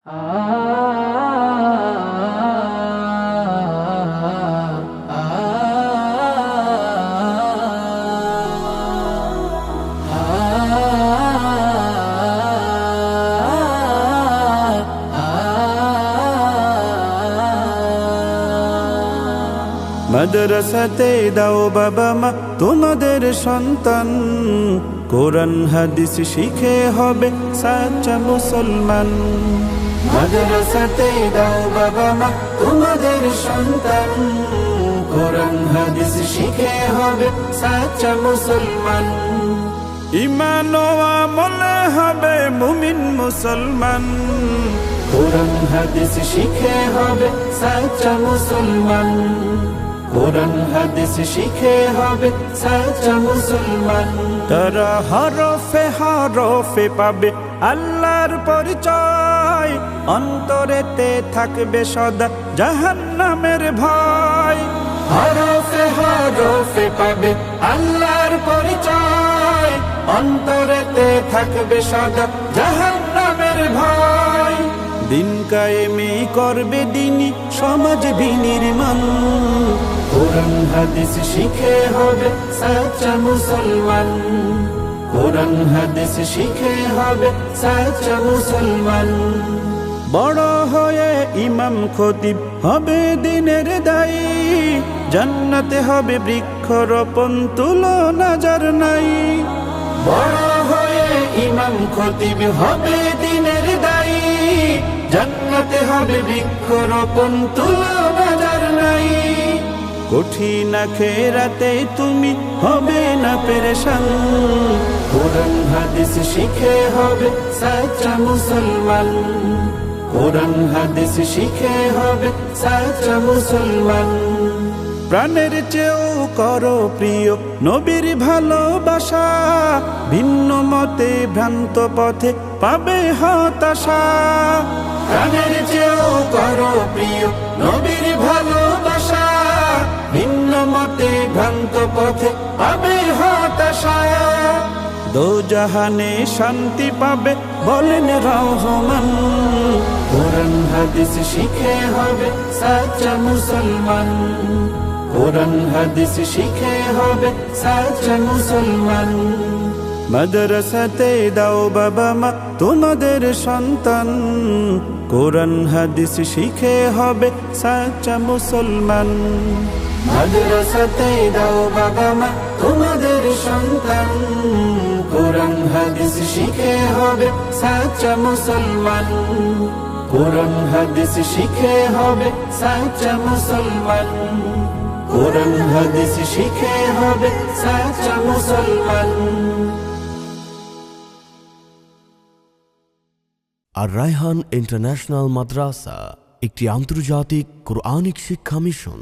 মাদ্রাসাতে দাও বাবা মা তোমাদের সন্তান, কোরআন হাদিস শিখে হবে সাচ্চা মুসলমান। মাদ্রাসাতে দাও বাবা মা তোমাদের সন্তান, কোরআন হাদিস শিখে হবে সাচ্চা মুসলমান। ঈমান ও আমলে হবে মুমিন মুসলমান, কোরআন হাদিস শিখে হবে সাচ্চা মুসলমান। কোরআন হাদিস শিখে হবে সাচ্চা মুসলমান। তারা হরফে হরফে পাবে আল্লাহর পরিচয়, অন্তরেতে থাকবে সদা জাহান্নামের ভয়। হরফে হরফে পাবে আল্লাহর পরিচয়, অন্তরেতে থাকবে সদা জাহান্নামের ভয়। দিন কায়েমে করবে দিনী সমাজ বিনির্মাণ, কোরআন হাদিস শিখে হবে সাচ্চা মুসলমান। কোরআন হাদিস শিখে হবে সাচ্চা মুসলমান। বড় হয়ে ইমাম খতিব হবে দিনের দায়ী, জান্নাতে হবে বৃক্ষরোপণ তুলনা যার নাই। বড় হয়ে ইমাম খতিব হবে দিনের দায়ী, জান্নাতে হবে বৃক্ষরোপণ তুলনা যার নাই। কঠিন আখিরাতে তুমি হবে না পেরেশান, কোরআন হাদিস শিখে হবে সাচ্চা মুসলমান। কোরআন হাদিস শিখে হবে সাচ্চা মুসলমান। প্রাণের চেয়েও করো প্রিয় নবীর ভালোবাসা, ভিন্ন মতে ভ্রান্ত পথে পাবে হতাশা। প্রাণের চেয়েও করো প্রিয় নবীর ভালোবাসা, ভিন্ন মতে ভ্রান্ত পথে পাবে হতাশা। দোজাহানে শান্তি পাবে বলেন রহমান, কোরআন হাদিস শিখে হবে সাচ্চা মুসলমান। কোরআন হাদিস শিখে হবে সাচ্চা মুসলমান। মাদ্রাসাতে দাও বাবা মা তোমাদের সন্তান, কোরআন হাদিস শিখে হবে সাচ্চা মুসলমান। মাদ্রাসাতে দাও বাবা মা তোমাদের সন্তান, কোরআন হাদিস শিখে হবে সাচ্চা মুসলমান। কোরআন হাদিস শিখে হবে সাচ্চা মুসলমান। কোরআন হাদিস শিখে হবে সাচ্চা মুসলমান। আর রায়হান ইন্টারন্যাশনাল মাদ্রাসা একটি আন্তর্জাতিক কোরআনিক শিক্ষা মিশন।